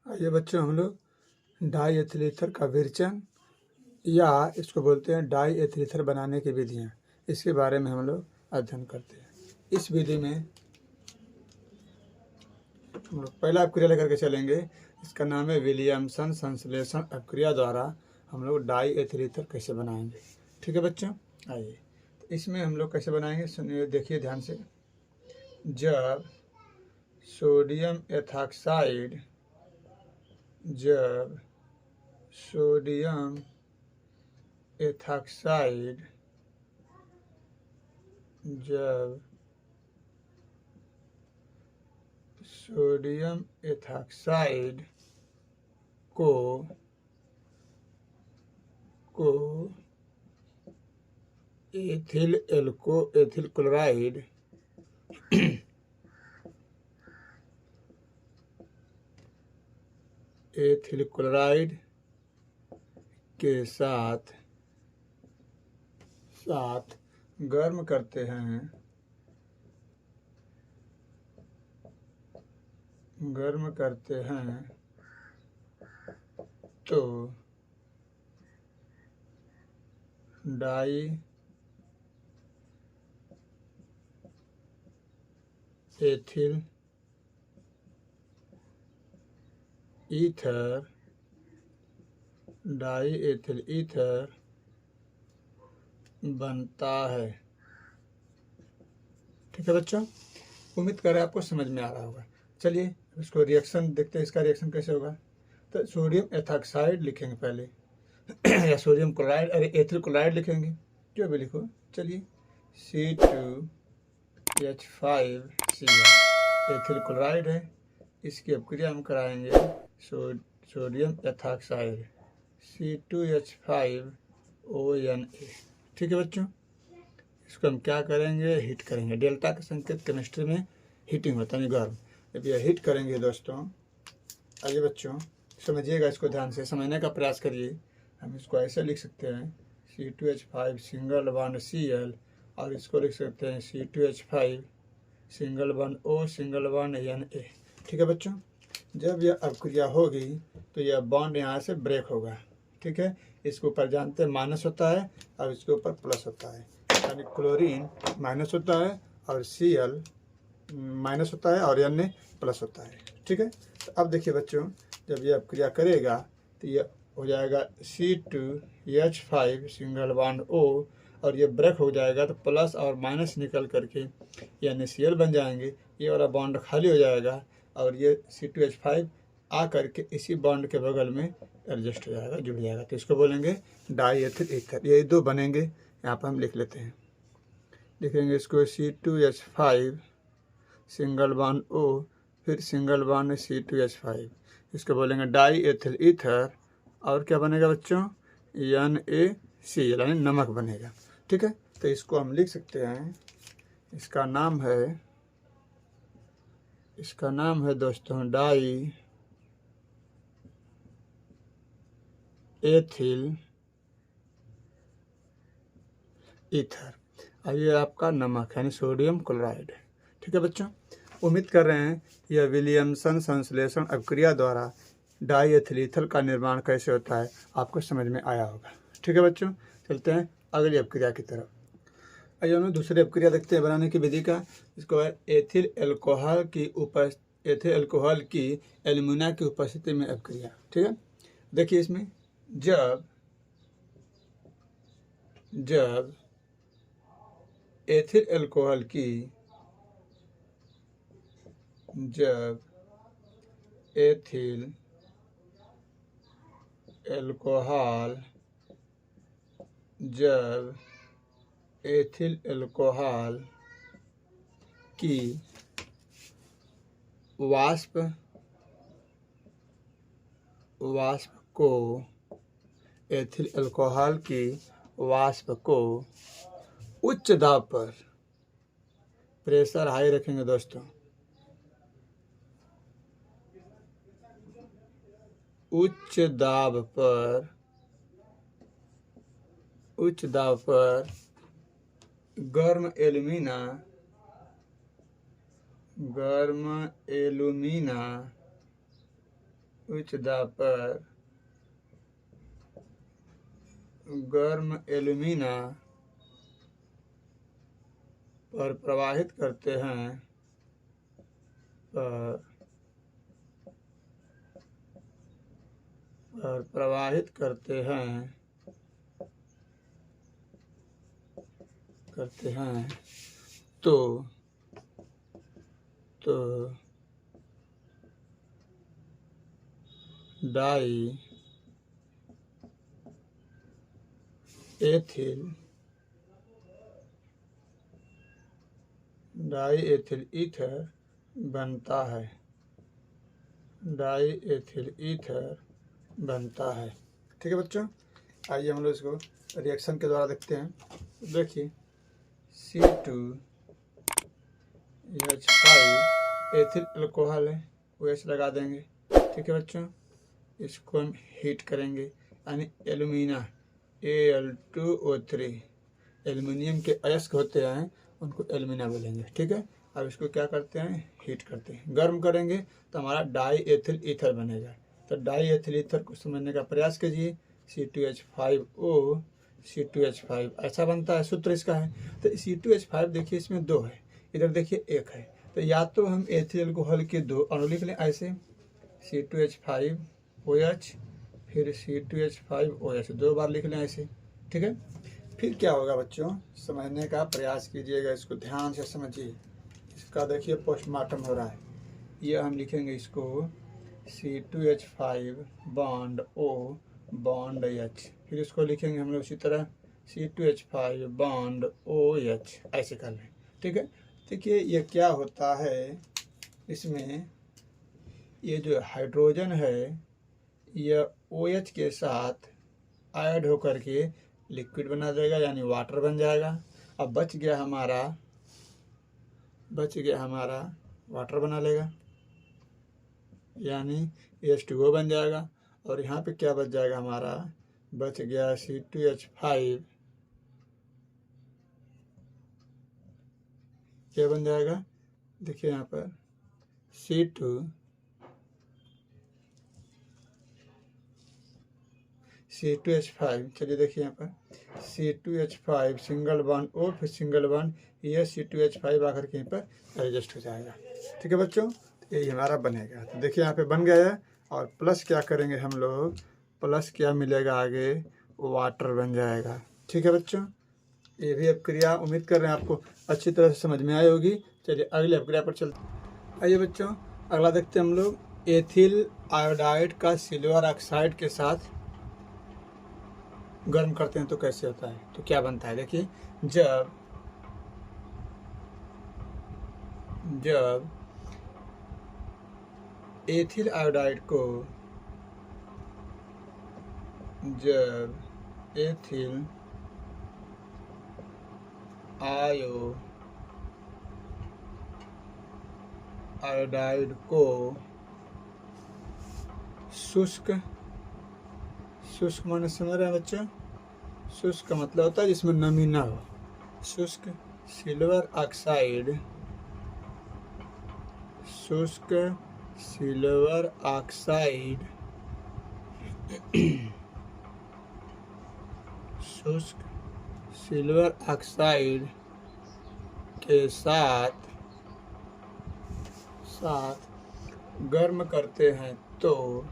आइए बच्चों, हम लोग डाई एथिल ईथर का विरचन या इसको बोलते हैं डाई एथिल ईथर बनाने की विधियाँ, इसके बारे में हम लोग अध्ययन करते हैं। इस विधि में हम लोग पहला अपक्रिया लेकर के चलेंगे। इसका नाम है विलियमसन संश्लेषण अपक्रिया द्वारा हम लोग डाई एथिल ईथर कैसे बनाएंगे। ठीक है बच्चों, आइए तो इसमें हम लोग कैसे बनाएंगे सुनिए, देखिए ध्यान से। जब सोडियम एथॉक्साइड जब सोडियम एथॉक्साइड जब सोडियम एथॉक्साइड को एथिल क्लोराइड एथिल क्लोराइड के साथ गर्म करते हैं तो डाई एथिल ईथर बनता है। ठीक है बच्चों, उम्मीद कर रहे हैं आपको समझ में आ रहा होगा। चलिए इसको रिएक्शन देखते हैं, इसका रिएक्शन कैसे होगा। तो सोडियम एथॉक्साइड लिखेंगे पहले या सोडियम क्लोराइड, अरे एथिल क्लोराइड लिखेंगे, जो भी लिखो। चलिए C2H5Cl एथिल क्लोराइड है, इसकी अपक्रिया हम कराएंगे सोडियम एथॉक्साइड C2H5ONa। ठीक है बच्चों, इसको हम क्या करेंगे, हीट करेंगे। डेल्टा का संकेत केमिस्ट्री में हीटिंग होता है, गर्म। जब ये हीट करेंगे दोस्तों, आइए बच्चों समझिएगा, इसको ध्यान से समझने का प्रयास करिए। हम इसको ऐसे लिख सकते हैं C2H5 सिंगल बॉन्ड Cl, और इसको लिख सकते हैं C2H5 single bond O single bond Na। ठीक है बच्चों, जब यह अपक्रिया होगी तो यह बॉन्ड यहाँ से ब्रेक होगा। ठीक है, इसके ऊपर जानते हैं माइनस होता है और इसके ऊपर प्लस होता है, यानी क्लोरीन माइनस होता है और Cl माइनस होता है और Na प्लस होता है। ठीक है, तो अब देखिए बच्चों, जब यह अपक्रिया करेगा तो यह हो जाएगा C2H5 सिंगल बॉन्ड O, और ये ब्रेक हो जाएगा तो प्लस और माइनस निकल करके यानी Cl बन जाएंगे। ये वाला बॉन्ड खाली हो जाएगा और ये C2H5 आ करके इसी बॉन्ड के बगल में एडजस्ट हो जाएगा, जुड़ जाएगा। तो इसको बोलेंगे डाई एथिल ईथर। ये दो बनेंगे, यहाँ पर हम लिख लेते हैं, लिखेंगे इसको C2H5 सिंगल बॉन्ड O फिर सिंगल बॉन्ड C2H5, इसको बोलेंगे डाई एथिल ईथर। और क्या बनेगा बच्चों, NaCl यानी नमक बनेगा। ठीक है, तो इसको हम लिख सकते हैं, इसका नाम है दोस्तों डाई एथिल ईथर, और ये आपका नमक यानी सोडियम क्लोराइड। ठीक है बच्चों, उम्मीद कर रहे हैं यह विलियमसन संश्लेषण अपक्रिया द्वारा डाई एथिल ईथर का निर्माण कैसे होता है आपको समझ में आया होगा। ठीक है बच्चों, चलते हैं अगली अपक्रिया की तरफ। आइए हम दूसरी अपक्रिया देखते हैं बनाने की विधि का। इसको है एथिल अल्कोहल की एल्यूमिना की उपस्थिति में अपक्रिया। ठीक है, देखिए इसमें जब एथिल अल्कोहल की वाष्प को उच्च दाब पर, प्रेशर हाई रखेंगे दोस्तों, उच्च दाब पर गर्म एल्यूमिना उच्च दाब पर गर्म एल्यूमिना पर प्रवाहित करते हैं पर प्रवाहित करते हैं तो डाई एथिल ईथर बनता है। डाई एथिल ईथर बनता है। ठीक है बच्चों, आइए हम लोग इसको रिएक्शन के द्वारा देखते हैं। देखिए C2H5 एथिल अल्कोहल है, OH लगा देंगे। ठीक है बच्चों, इसको हम हीट करेंगे, यानी एल्यूमिना Al2O3 एल्युमिनियम के अयस्क होते हैं, उनको एल्यूमिना बोलेंगे। ठीक है, अब इसको क्या करते हैं, हीट करते हैं, गर्म करेंगे तो हमारा डाई एथिल ईथर बनेगा। तो डाई एथिल ईथर को समझने का प्रयास कीजिए। C2H5O C2H5 ऐसा बनता है, सूत्र इसका है। तो C2H5 देखिए इसमें 2 है, इधर देखिए 1 है। तो या तो हम एथिल अल्कोहल के 2 अणु लिख लें ऐसे, C2H5OH फिर C2H5OH 2 बार लिख लें ऐसे। ठीक है, फिर क्या होगा बच्चों, समझने का प्रयास कीजिएगा, इसको ध्यान से समझिए। इसका देखिए पोस्टमार्टम हो रहा है। ये हम लिखेंगे इसको C2H5 bond O bond H, फिर इसको लिखेंगे हम लोग उसी तरह C2H5 बॉन्ड OH, ऐसे कर लें। ठीक है, देखिए ये क्या होता है, इसमें ये जो हाइड्रोजन है यह OH के साथ ऐड होकर के लिक्विड बना देगा, यानी वाटर बन जाएगा। अब बच गया हमारा वाटर बना लेगा, यानी H2O बन जाएगा। और यहाँ पे क्या बच जाएगा, हमारा बच गया C2H5, क्या बन जाएगा, देखिए यहाँ पर C2H5, चलिए देखिए यहाँ पर C2H5 सिंगल बॉन्ड O फिर सिंगल बॉन्ड, ये C2H5 आकर के यहाँ पर एडजस्ट हो जाएगा। ठीक है बच्चों, यही हमारा बनेगा। तो देखिए यहाँ पे बन गया है, और प्लस क्या करेंगे हम लोग, प्लस क्या मिलेगा आगे, वाटर बन जाएगा। ठीक है बच्चों, ये भी अपक्रिया उम्मीद कर रहे हैं आपको अच्छी तरह से समझ में आई होगी। चलिए अगले अपक्रिया पर चलते। आइए बच्चों, अगला देखते हैं हम लोग। एथिल आयोडाइड का सिल्वर ऑक्साइड के साथ गर्म करते हैं तो कैसे होता है, तो क्या बनता है। देखिए जब एथिल आयोडाइड को एथिल आयोडाइड को शुष्क माने समझ रहे हैं बच्चों, शुष्क का मतलब होता है जिसमें नमी ना हो। शुष्क सिल्वर ऑक्साइड के साथ गर्म करते हैं तो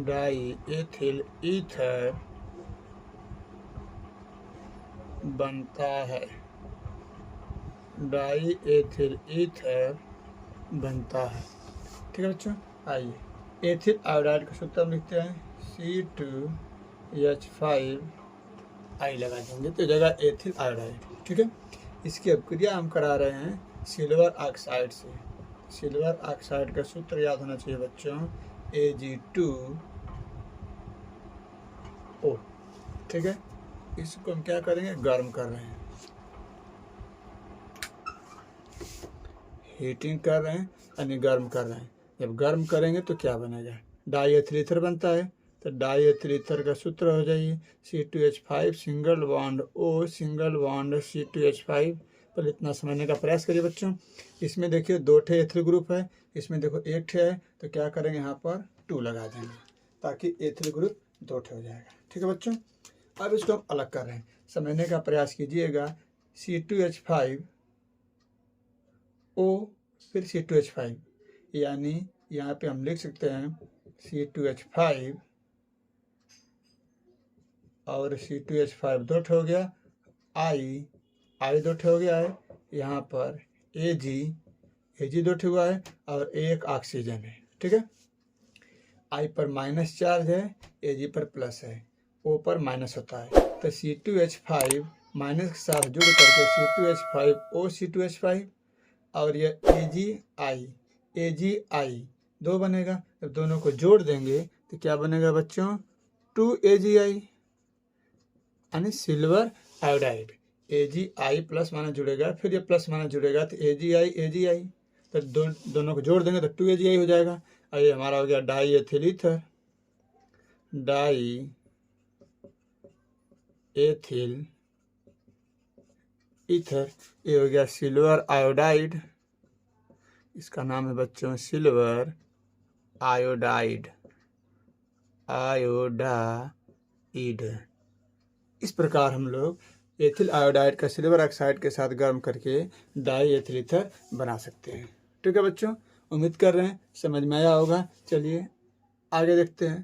डाई एथिल ईथर बनता है। डाई एथिल ईथर बनता है। ठीक है बच्चों, आइए एथिल आयोडाइड का सूत्र हम लिखते हैं C2H5 आई लगा देंगे तो जगह एथिल आयोडाइड। ठीक है, इसकी अपक्रिया हम करा रहे हैं सिल्वर ऑक्साइड से। सिल्वर ऑक्साइड का सूत्र याद होना चाहिए बच्चों, Ag2O, ठीक है। इसको हम क्या करेंगे, गर्म कर रहे हैं, हीटिंग कर रहे हैं यानी गर्म कर रहे हैं। जब गर्म करेंगे तो क्या बनेगा, डाई एथिल ईथर बनता है। तो डाई एथिल ईथर का सूत्र हो जाइए C2H5 single bond O single bond C2H5। पहले इतना समझने का प्रयास करिए बच्चों। इसमें देखिए 2 ठे एथिल ग्रुप है, इसमें देखो 1 ठे है, तो क्या करेंगे यहाँ पर 2 लगा देंगे ताकि एथिल ग्रुप 2 ठे हो जाएगा, ठीक है बच्चों। अब इसको हम अलग कर रहे हैं, समझने का प्रयास कीजिएगा। C2H5O फिर C2H5, यानी यहाँ पे हम लिख सकते हैं C2H5 और C2H5 दो ठे हो गया, I दो ठे हो गया है, यहाँ पर Ag दो ठे हुआ है और एक ऑक्सीजन है, ठीक है। I पर माइनस चार्ज है, Ag पर प्लस है, O पर माइनस होता है। तो C2H5 माइनस के साथ जुड़ करके C2H5O C2H5 और ये AgI दो बनेगा। जब दोनों को जोड़ देंगे तो क्या बनेगा बच्चों, 2AgI यानी सिल्वर आयोडाइड। Agi प्लस माना जुड़ेगा, फिर ये प्लस माना जुड़ेगा तो AgI। तो दोनों को जोड़ देंगे तो 2AgI हो जाएगा। और ये हमारा हो गया die ethyl ether, die ethyl ether. ये हो गया सिल्वर आयोडाइड, इसका नाम है बच्चों सिल्वर आयोडाइड। इस प्रकार हम लोग एथिल आयोडाइड का सिल्वर ऑक्साइड के साथ गर्म करके डाई एथिल ईथर बना सकते हैं, ठीक है बच्चों। उम्मीद कर रहे हैं समझ में आया होगा। चलिए आगे देखते हैं।